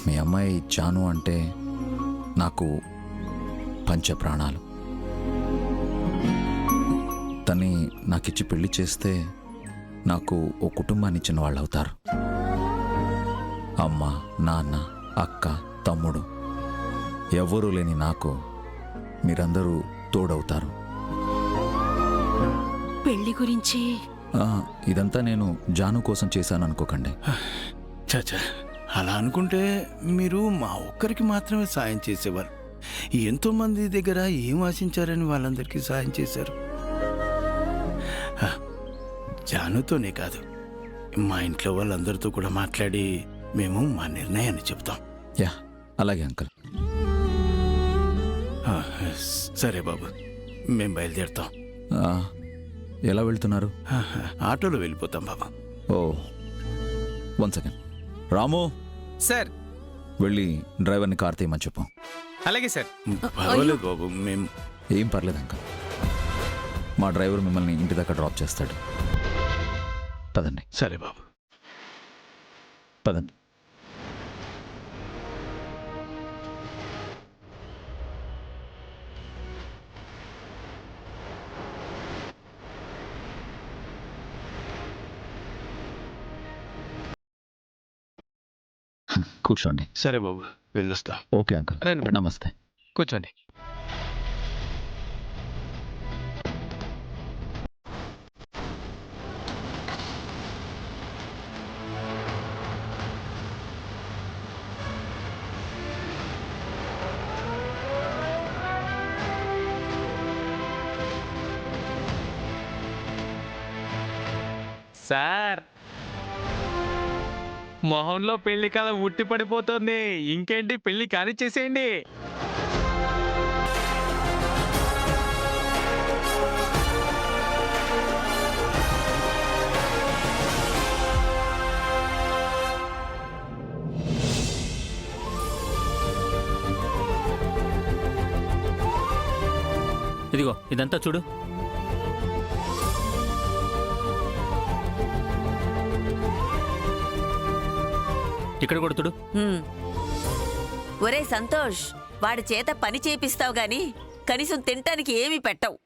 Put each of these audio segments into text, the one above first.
మీ అమ్మాయి జాను అంటే నాకు పంచ ప్రాణాలు. తన్ని నాకిచ్చి పెళ్లి చేస్తే నాకు ఓ కుటుంబాన్ని ఇచ్చిన వాళ్ళు అవుతారు. అమ్మ, నాన్న, అక్క, తమ్ముడు ఎవరూ లేని నాకు మీరందరూ తోడవుతారు. పెళ్లి గురించి ఇదంతా నేను జాను కోసం చేశాను అనుకోకండి. చచ్చా, అలా అనుకుంటే మీరు మా ఒక్కరికి మాత్రమే సాయం చేసేవారు. ఎంతోమంది దగ్గర ఏం ఆశించారని వాళ్ళందరికీ సాయం చేశారు. జానుతోనే కాదు, మా ఇంట్లో వాళ్ళందరితో కూడా మాట్లాడి మేము మా నిర్ణయాన్ని చెప్తాం. యా, అలాగే అంకుల్. సరే బాబు, మేము బయలుదేరుతాం. ఎలా వెళ్తున్నారు? ఆటోలో వెళ్ళిపోతాం బాబు. ఓ, 1 సెకండ్. రాము సార్, వెళ్ళి డ్రైవర్ని కార్ తీయమని చెప్పు. అలాగే సార్. పర్వాలేదు బాబు, మేము ఏం పర్లేదు అంకుల్. మా డ్రైవర్ మిమ్మల్ని ఇంటి దగ్గర డ్రాప్ చేస్తాడు. పదండి. సరే బాబు. పదండి. కూర్చోండి. సరే బాబు, వెళ్ళొస్తా. Okay uncle. రండి. నమస్తే. కూర్చోండి. సార్, మొహంలో పెళ్లి కళ ఉట్టి పడిపోతుంది. ఇంకేంటి, పెళ్లి కానిచ్చేసేయండి. ఇదిగో ఇదంతా చూడు. ఇక్కడ కొడుతుడు. ఒరే సంతోష్, వాడి చేత పని చేపిస్తావు గాని కనీసం తినటానికి ఏమీ పెట్టవు.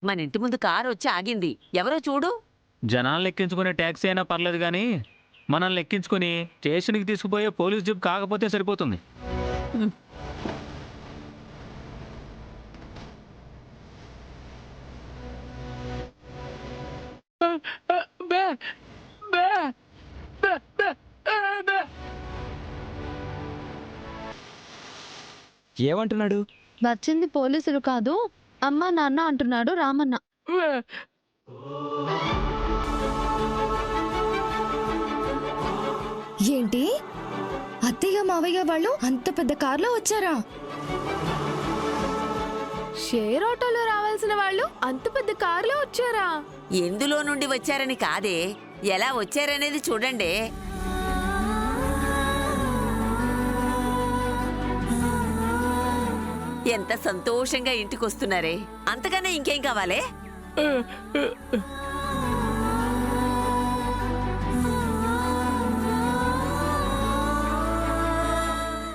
మన ఇంటి ముందు కారు వచ్చి ఆగింది. ఎవరో చూడు. జనాలను ఎక్కించుకునే ట్యాక్సీ అయినా పర్లేదు కానీ మనల్ని ఎక్కించుకుని స్టేషన్కి తీసుకుపోయే పోలీస్ జీప్ కాకపోతే సరిపోతుంది. ఏమంటున్నాడు? వచ్చింది పోలీసులు కాదు, అమ్మా నాన్న అంటున్నాడు రామన్న. ఏంటి, అత్తయ్య మావయ్య వాళ్ళు అంత పెద్ద కార్లో వచ్చారా? షేర్ ఆటోలో రావాల్సిన వాళ్ళు అంత పెద్ద కారులో వచ్చారా? ఎందులో నుండి వచ్చారని కాదే, ఎలా వచ్చారనేది చూడండి. ఎంత సంతోషంగా ఇంటికొస్తున్నారే, అంతకన్నా ఇంకేం కావాలే?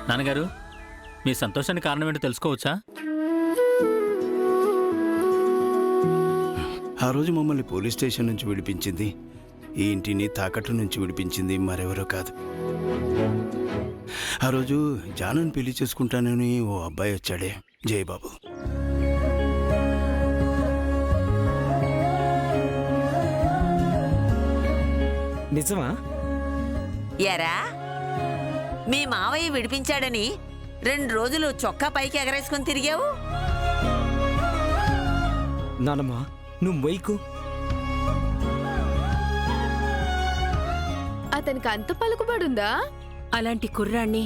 నాన్నగారు, మీ సంతోషానికి కారణం ఏంటో తెలుసుకోవచ్చా? ఆ రోజు మమ్మల్ని పోలీస్ స్టేషన్ నుంచి విడిపించింది, ఈ ఇంటిని తాకట్టు నుంచి విడిపించింది మరెవరో కాదు. ఆ రోజు జానుని పెళ్లి చేసుకుంటానని ఓ అబ్బాయి వచ్చాడే, జయబాబు. నిజమా? ఎరా, మీ మావయ్య విడిపించాడని 2 రోజులు చొక్కా పైకి ఎగరేసుకుని తిరిగావు. నానమ్మా, నువ్వు వైకు. అతనికి అంత పలుకుబడుందా? అలాంటి కుర్రాణ్ణి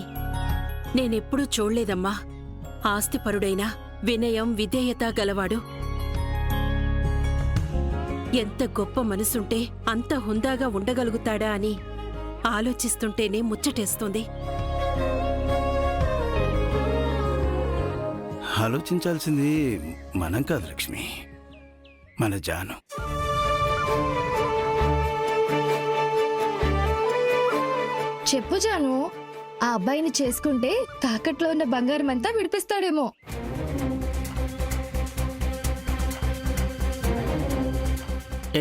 నేనెప్పుడూ చూడలేదమ్మా. ఆస్తిపరుడైన వినయం విధేయత గలవాడు. ఎంత గొప్ప మనసుంటే అంత హుందాగా ఉండగలుగుతాడా అని ఆలోచిస్తుంటేనే ముచ్చటేస్తుంది. ఆలోచించాల్సింది మనం కాదు లక్ష్మి, మన జాను. చెప్పు జాను, ఆ అబ్బాయిని చేసుకుంటే తాకట్లో ఉన్న బంగారం అంతా విడిపిస్తాడేమో.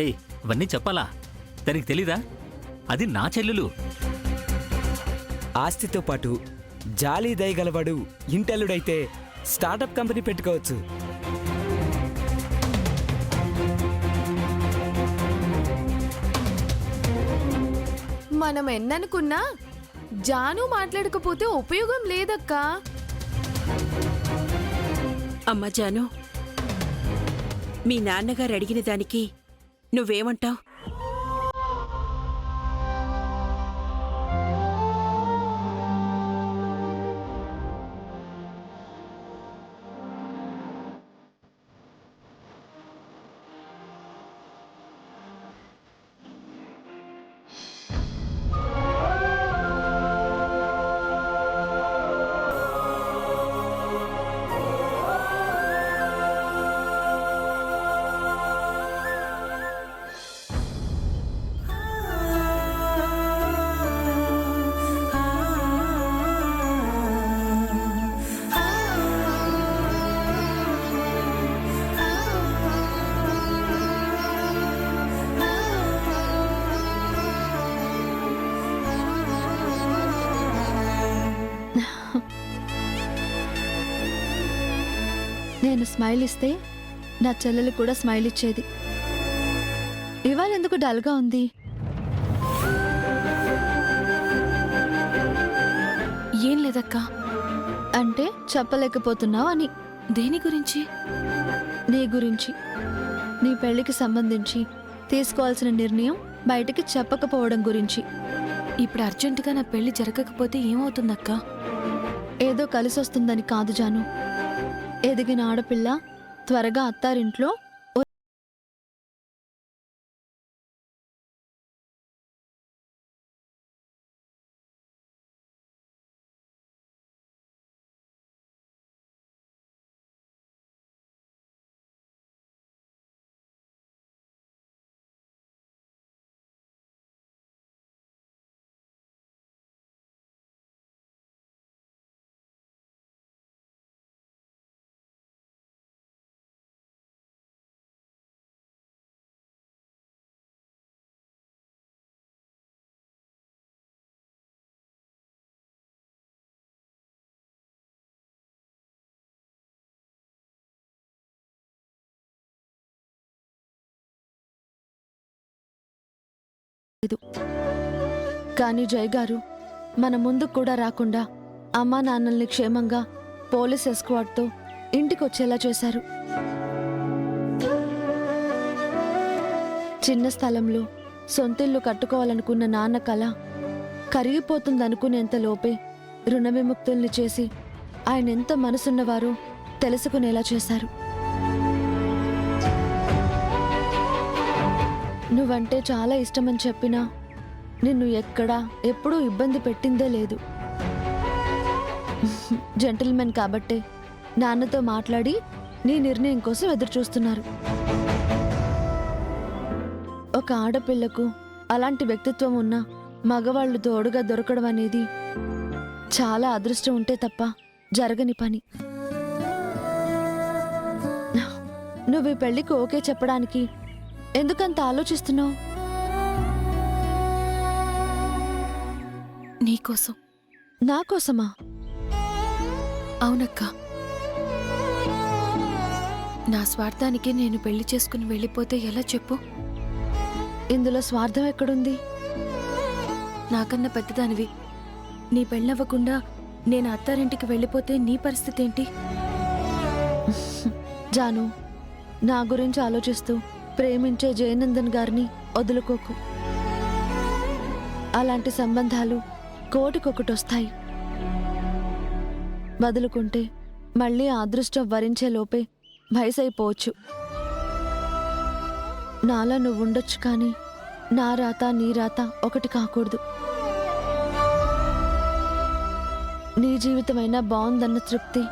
ఏయ్, ఇవన్నీ చెప్పాలా? దానికి తెలీదా? అది నా చెల్లెలు. ఆస్తితో పాటు జాలి దయగలవాడు ఇంటల్లుడైతే స్టార్టప్ కంపెనీ పెట్టుకోవచ్చు. మనం ఎన్ననుకున్నా జాను మాట్లాడకపోతే ఉపయోగం లేదక్కా. అమ్మ జాను, మీ నాన్నగారు అడిగిన దానికి నువ్వేమంటావ్? నేను స్మైల్ ఇస్తే నా చెల్లెలు కూడా స్మైల్ ఇచ్చేది. ఇవాళ ఎందుకు డల్గా ఉంది? ఏం లేదక్కా. అంటే చెప్పలేకపోతున్నావు అని. దేని గురించి? నీ గురించి. నీ పెళ్లికి సంబంధించి తీసుకోవాల్సిన నిర్ణయం బయటికి చెప్పకపోవడం గురించి. ఇప్పుడు అర్జెంటుగా నా పెళ్లి జరగకపోతే ఏమవుతుందక్కా? ఏదో కలిసొస్తుందని కాదు జాను. ఎదిగిన ఆడపిల్ల త్వరగా అత్తారింట్లో కానీ జయ్ గారు మన ముందు కూడా రాకుండా అమ్మా నాన్నల్ని క్షేమంగా పోలీస్ ఎస్కార్ట్తో ఇంటికొచ్చేలా చేశారు. చిన్న స్థలంలో సొంతిల్లు కట్టుకోవాలనుకున్న నాన్న కల కరిగిపోతుందనుకునేంత లోపే రుణ విముక్తుల్ని చేసి ఆయన ఎంత మనసున్నవారో తెలుసుకునేలా చేశారు. నువ్వంటే చాలా ఇష్టమని చెప్పినా నిన్ను ఎక్కడా ఎప్పుడూ ఇబ్బంది పెట్టిందే లేదు. జెంటిల్మెన్ కాబట్టే నాన్నతో మాట్లాడి నీ నిర్ణయం కోసం ఎదురు చూస్తున్నారు. ఒక ఆడపిల్లకు అలాంటి వ్యక్తిత్వం ఉన్న మగవాళ్ళు తోడుగా దొరకడం అనేది చాలా అదృష్టం ఉంటే తప్ప జరగని పని. నువ్వు ఈ పెళ్లికి ఓకే చెప్పడానికి ఎందుకంత ఆలోచిస్తున్నావు? నీకోసం. నా కోసమా? అవునక్కా. నా స్వార్థానికి నేను పెళ్లి చేసుకుని వెళ్ళిపోతే ఎలా చెప్పు? ఇందులో స్వార్థం ఎక్కడుంది? నాకన్నా పెద్దదానివి. నీ పెళ్ళవ్వకుండా నేను అత్తారింటికి వెళ్ళిపోతే నీ పరిస్థితి ఏంటి? జాను, నా గురించి ఆలోచిస్తూ ప్రేమించే జయనందన్ గారిని వదులుకోకు. అలాంటి సంబంధాలు కోటికొకటొస్తాయి. వదులుకుంటే మళ్ళీ ఆ అదృష్టం వరించే లోపే వయసైపోవచ్చు. నాలా నువ్వుండొచ్చు కానీ నా రాత నీ రాత ఒకటి కాకూడదు. నీ జీవితమైనా బాగుందన్న తృప్తి,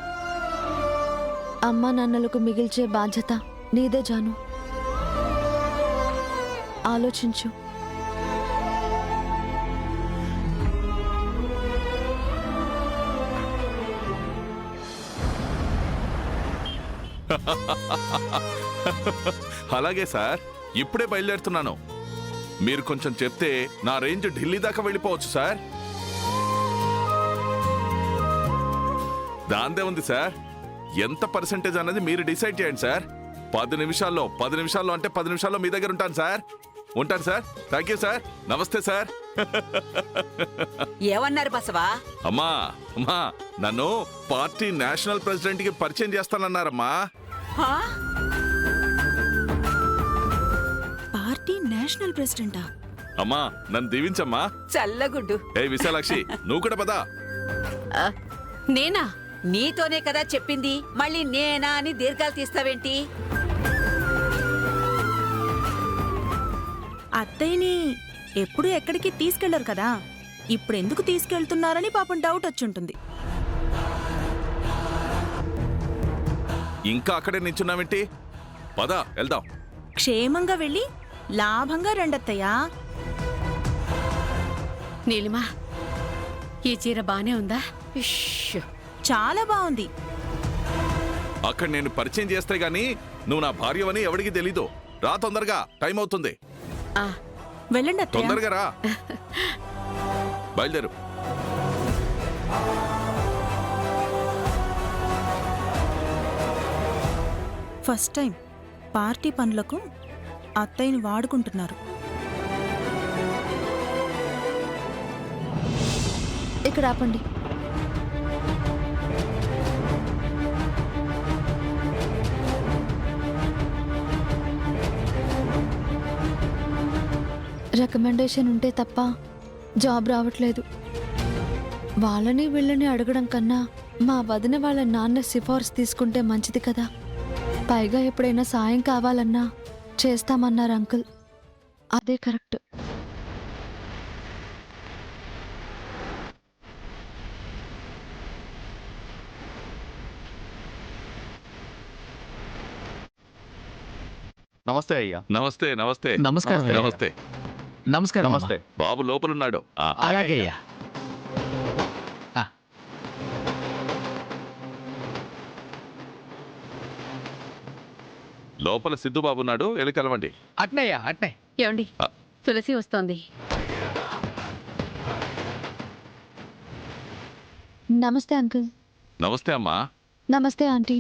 అమ్మా నాన్నలకు మిగిల్చే బాధ్యత నీదే జాను. ఆలోచించు. అలాగే సార్, ఇప్పుడే బయలుదేరుతున్నాను. మీరు కొంచెం చెప్తే నా రేంజ్ ఢిల్లీ దాకా వెళ్ళిపోవచ్చు సార్. దాందే ఉంది సార్. ఎంత పర్సెంటేజ్ అన్నది మీరు డిసైడ్ చేయండి సార్. 10 నిమిషాల్లో అంటే 10 నిమిషాల్లో మీ దగ్గర ఉంటాను సార్. ఉంటాను సార్. Thank you sir. నమస్తే సార్. ఏమన్నారు బసవా? అమ్మా నన్ను పార్టీ నేషనల్ ప్రెసిడెంట్ కి పరిచయం చేస్తానన్నారమ్మా. హా? పార్టీ నేషనల్ ప్రెసిడెంటా? అమ్మా నన్ను దీవించమ్మా. చల్లగుడ్డు. ఏ విశాలాక్షి, నువ్వు కూడా పదా. నేనా? నీతోనే కదా చెప్పింది, మళ్ళీ నేనా అని దీర్ఘాలు తీస్తావేంటి? అత్తయ్యని ఎప్పుడు ఎక్కడికి తీసుకెళ్లరు కదా, ఇప్పుడు ఎందుకు తీసుకెళ్తున్నారని పాపం డౌట్ వచ్చుంటుంది. ఇంకా అక్కడే నించున్నావేంటి? పద వెళ్దాం. క్షేమంగా వెళ్ళి లాభంగా రెండత్తయ్యా. నీలిమా, ఈ చీర బానే ఉందా? చాలా బాగుంది. అక్కడ నేను పరిచయం చేస్తే గానీ నువ్వు నా భార్యవని ఎవడికి తెలీదు. రా తొందరగా, టైం అవుతుంది. వెళ్ళండి అత్తయ్య. తొందరగా రా. బయలుదేరు. ఫస్ట్ టైం పార్టీ పనులకు అత్తయ్యని వాడుకుంటున్నారు. ఇక్కడ ఆపండి. రికమెండేషన్ ఉంటే తప్ప జాబ్ రావట్లేదు. వాళ్ళని వీళ్ళని అడగడం కన్నా మా వదిన వాళ్ళ నాన్న సిఫార్సు తీసుకుంటే మంచిది కదా. పైగా ఎప్పుడైనా సాయం కావాలన్నా చేస్తామన్నారు అంకుల్. అదే కరెక్ట్. నమస్తే అయ్యా. నమస్తే. నమస్తే. నమస్కారం అయ్యా. నమస్తే. నమస్కారం. నమస్తే. బాబు లోపలున్నాడు. అలాగే అయ్యా. లోపల సిద్ధుబాబు ఉన్నాడు, వెళ్ళి కలవండి. అట్నయ్యా అట్నే. ఏమండి, తులసి వస్తోంది. నమస్తే అంకుల్. నమస్తే అమ్మా. నమస్తే ఆంటీ.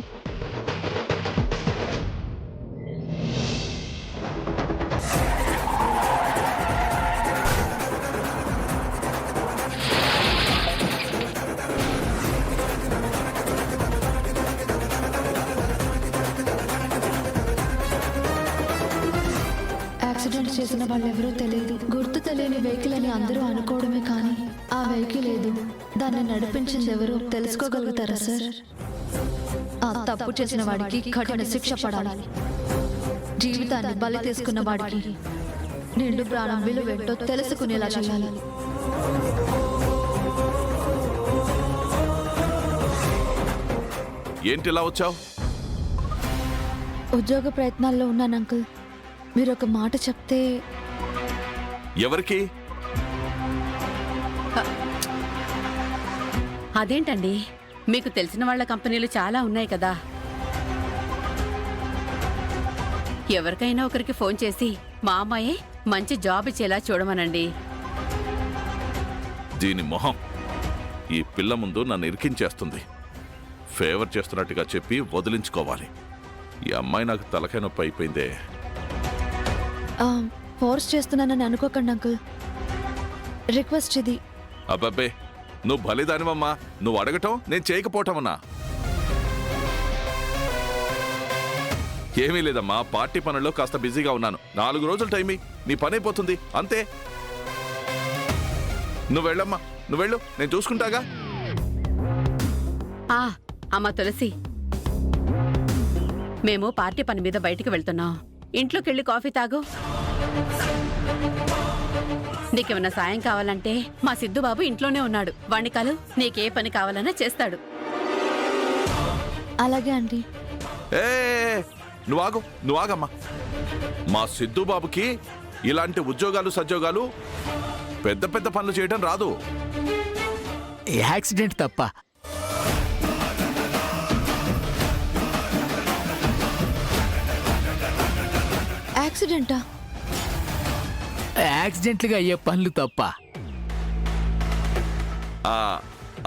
యాక్సిడెంట్ చేసిన వాళ్ళెవరో తెలియదు. గుర్తు తెలియని వెహికల్ అని అందరూ అనుకోవడమే కానీ ఆ వెహికల్ ఏదో, దాన్ని నడిపించింది ఎవరో తెలుసుకోగలుగుతారా సార్? ఆ తప్పు చేసిన వాడికి కఠిన శిక్ష పడాలి. జీవితాన్ని బలి తీసుకున్న వాడికి నిండు ప్రాణం విలువేంటో తెలుసుకునేలా చేయాలి. ఏంటి ఇలా వచ్చావు? ఉద్యోగ ప్రయత్నాల్లో ఉన్నాను అంకుల్. మీరు ఒక మాట చెప్తే. ఎవరికి? అదేంటండి, మీకు తెలిసిన వాళ్ళ కంపెనీలు చాలా ఉన్నాయి కదా. ఎవరికైనా ఒకరికి ఫోన్ చేసి మా అమ్మాయే మంచి జాబ్ ఇచ్చేలా చూడమనండి. దీని మొహం ఈ పిల్ల ముందు నన్ను ఇరికించేస్తుంది. ఫేవర్ చేస్తున్నట్టుగా చెప్పి వదిలించుకోవాలి. ఈ అమ్మాయి నాకు తలకాయ నొప్పి అయిపోయిందే. ఫోర్స్ చేస్తున్నానని అనుకోకండి అంకుల్. రిక్వెస్ట్ ఇది. అబ్బబ్బే, నువ్వు బలిదానివమ్మా. నువ్వు అడగటం, నేను చేయకపోవటమన్నా. ఏమీ లేదమ్మా, పార్టీ పనుల్లో కాస్త బిజీగా ఉన్నాను. 4 రోజులు టైం నీ పని అయిపోతుంది అంతే. నువ్వు వెళ్ళమ్మా, నువ్వు వెళ్ళు, నేను చూసుకుంటాగా. అమ్మ తులసి, మేము పార్టీ పని మీద బయటికి వెళ్తున్నాం. ఇంట్లోకి వెళ్ళి కాఫీ తాగు. నీకేమన్నా సాయం కావాలంటే మా సిద్ధుబాబు ఇంట్లోనే ఉన్నాడు. వాణ్ణి కలు, నీకే పని కావాలన్నా చేస్తాడు. అలాగే ఆంటీ. ఏ నువ్వు ఆగమ్మా. మా సిద్ధు బాబుకి ఇలాంటి ఉద్యోగాలు సద్యోగాలు పెద్ద పెద్ద పనులు చేయడం రాదు. యాక్సిడెంట్ తప్ప. యాక్సిడెంటా? యాక్సిడెంట్లుగా అయ్యే పనులు తప్ప.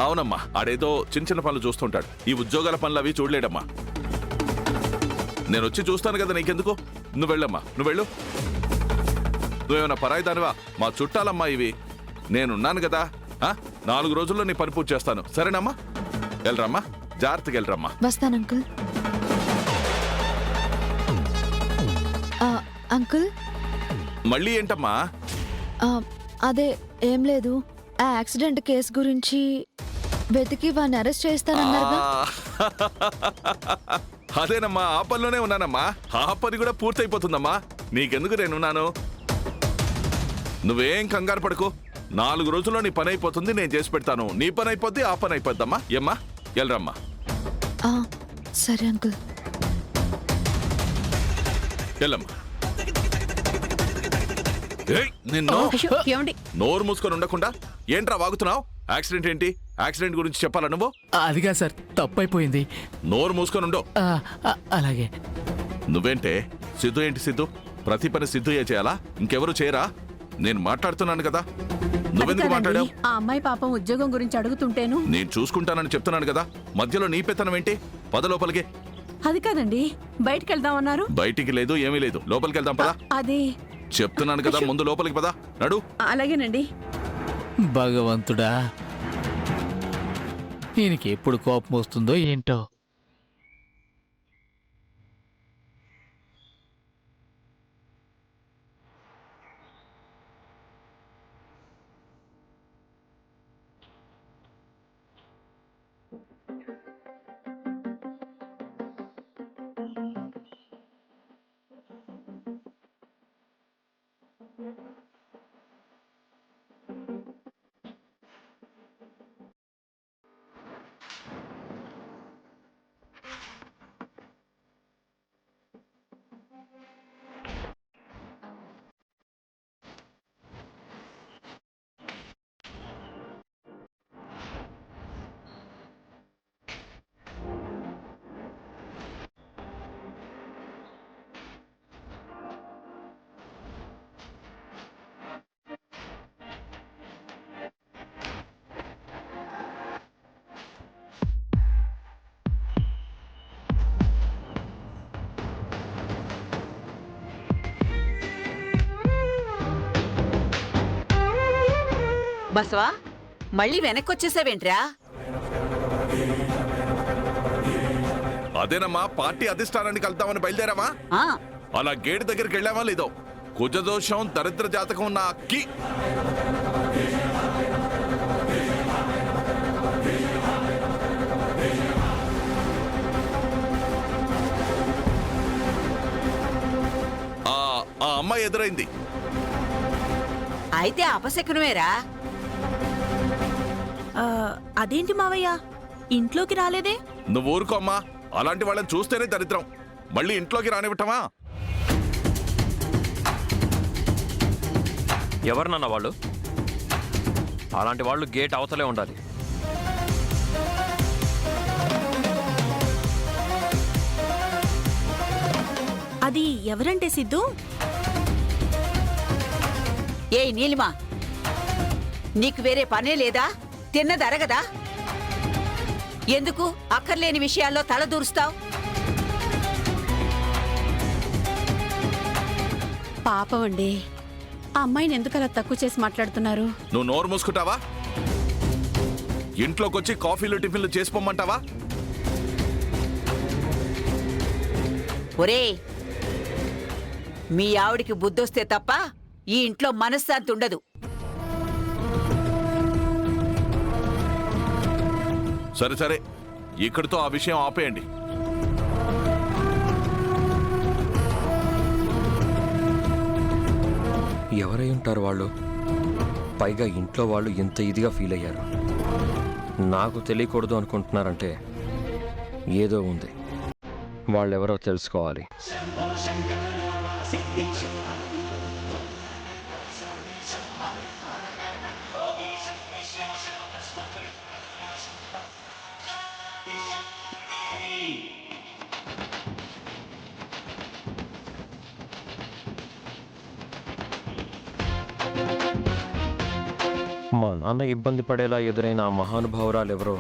అవునమ్మా, ఆడేదో చిన్న చిన్న పనులు చూస్తుంటాడు. ఈ ఉద్యోగాల పనులు అవి చూడలేడమ్మా. నేను వచ్చి చూస్తాను కదా, నీకెందుకు? నువ్వు వెళ్ళమ్మా, నువ్వు వెళ్ళు. నువ్వేమన్నా పరాయి దానివా? మా చుట్టాలమ్మా ఇవి. నేనున్నాను కదా. 4 రోజుల్లో నీ పని పూర్తి చేస్తాను. సరేనమ్మా? వెళ్ళరమ్మా, జాగ్రత్తగా వెళ్ళరమ్మా. వస్తాను అంకుల్. అంకుల్, మళ్ళీ ఏంటమ్మా? అదే ఏం లేదు. ఆ యాక్సిడెంట్ కేసు గురించి వెతికి వాడిని అరెస్ట్ చేస్తానన్నారుగా. అదేనమ్మా, ఆ పనిలోనే ఉన్నానమ్మా. ఆ పని కూడా పూర్తయిపోతుందమ్మా. నీకెందుకు, నేనున్నాను. నువ్వేం కంగారు పడకు. 4 రోజుల్లో నీ పని అయిపోతుంది, నేను చేసి పెడతాను. నీ పని అయిపోద్ది, ఆ పని అయిపోద్దమ్మా. ఏమ్మా, వెళ్ళరమ్మా. సరే అంకుల్. వెళ్ళమ్మా. నిన్ను ఏమండి? నోరు మూసుకొని ఉండకుండా ఏంట్రా వాగుతున్నావు? యాక్సిడెంట్ ఏంటి? యాక్సిడెంట్ గురించి చెప్పాలా నువ్వు? అదిగా సార్, తప్పైపోయింది. నోరు మూసుకొని ఉండు. అలాగే. నువ్వేంటే సిద్ధు ఏంటి? సిద్ధు ప్రతి పని సిద్ధుయే చేయాలా? ఇంకెవరు చేయరా? నేను మాట్లాడుతున్నాను కదా, నువ్వెందుకు మాట్లాడావు? ఆ అమ్మాయి పాపం ఉద్యోగం గురించి అడుగుతుంటేను. నేను చూసుకుంటానని చెప్తున్నాను కదా, మధ్యలో నీ పెత్తనం ఏంటి? పద లోపలికి. అది కాదండి, బయటికి వెళ్దామన్నారు. బయటికి లేదు, ఏమీ లేదు. లోపలికి వెళ్దాం పదా. అది చెప్తున్నాను కదా, ముందు లోపలికి పదా. నడు. అలాగేనండి. భగవంతుడా, ఈయనకి ఎప్పుడు కోపం వస్తుందో ఏంటో. బసవా, మళ్ళీ వెనక్కి వచ్చేసావేంట్రా? అదేనమ్మా, పార్టీ అధిష్టానానికి వెళ్తామని బయలుదేరామా? అలా గేటు దగ్గరికి వెళ్ళామా లేదో? కుజదోషం, దరిద్ర జాతకం ఉన్న అక్కి. ఆ అమ్మాయి ఎదురైంది. అయితే అపశకునమేరా. అదేంటి మావయ్య, ఇంట్లోకి రాలేదే? నువ్వు ఊరుకో అమ్మా, అలాంటి వాళ్ళని చూస్తేనే దరిద్రం. మళ్ళీ ఇంట్లోకి రానివ్వటమా? ఎవరినన్నా వాళ్ళు? అలాంటి వాళ్ళు గేట్ అవతలే ఉండాలి. అది ఎవరంటే సిద్ధు? ఏయ్ నీలిమా, నీకు వేరే పనే లేదా? తిన్నదరగదా? ఎందుకు అక్కర్లేని విషయాల్లో తల దూరుస్తావు? పాపం అండి, ఆ అమ్మాయిని ఎందుకు అలా తక్కువ చేసి మాట్లాడుతున్నారు? నువ్వు నోరు మూసుకుంటావా? ఇంట్లోకి వచ్చి కాఫీలు టిఫిన్లు చేసుకోమంటావా? ఒరే, మీ ఆవిడికి బుద్ధొస్తే తప్ప ఈ ఇంట్లో మనశ్శాంతి ఉండదు. సరే సరే, ఇక్కడితో ఆ విషయం ఆపేయండి. ఎవరై ఉంటారు వాళ్ళు? పైగా ఇంట్లో వాళ్ళు ఎంత ఇదిగా ఫీల్ అయ్యారు. నాకు తెలియకూడదు అనుకుంటున్నారంటే ఏదో ఉంది. వాళ్ళెవరో తెలుసుకోవాలి. మా నాన్న ఇబ్బంది పడేలా ఎదురైన ఆ మహానుభావురాలు ఎవరో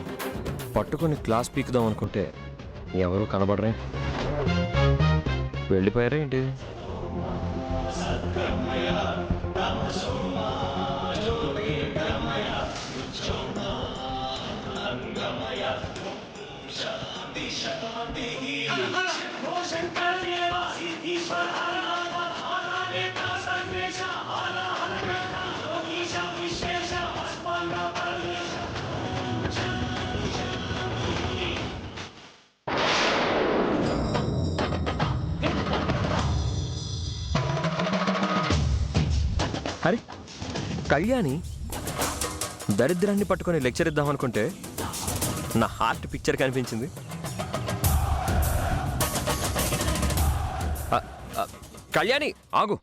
పట్టుకొని క్లాస్ పీకుదాం అనుకుంటే ఎవరు కనబడరే. వెళ్ళిపోయారా ఏంటి? అరే కళ్యాణి, దరిద్రాన్ని పట్టుకొని లెక్చర్ ఇద్దాం అనుకుంటే నా హార్ట్ పిక్చర్ కనిపించింది. కళ్యాణి ఆగు.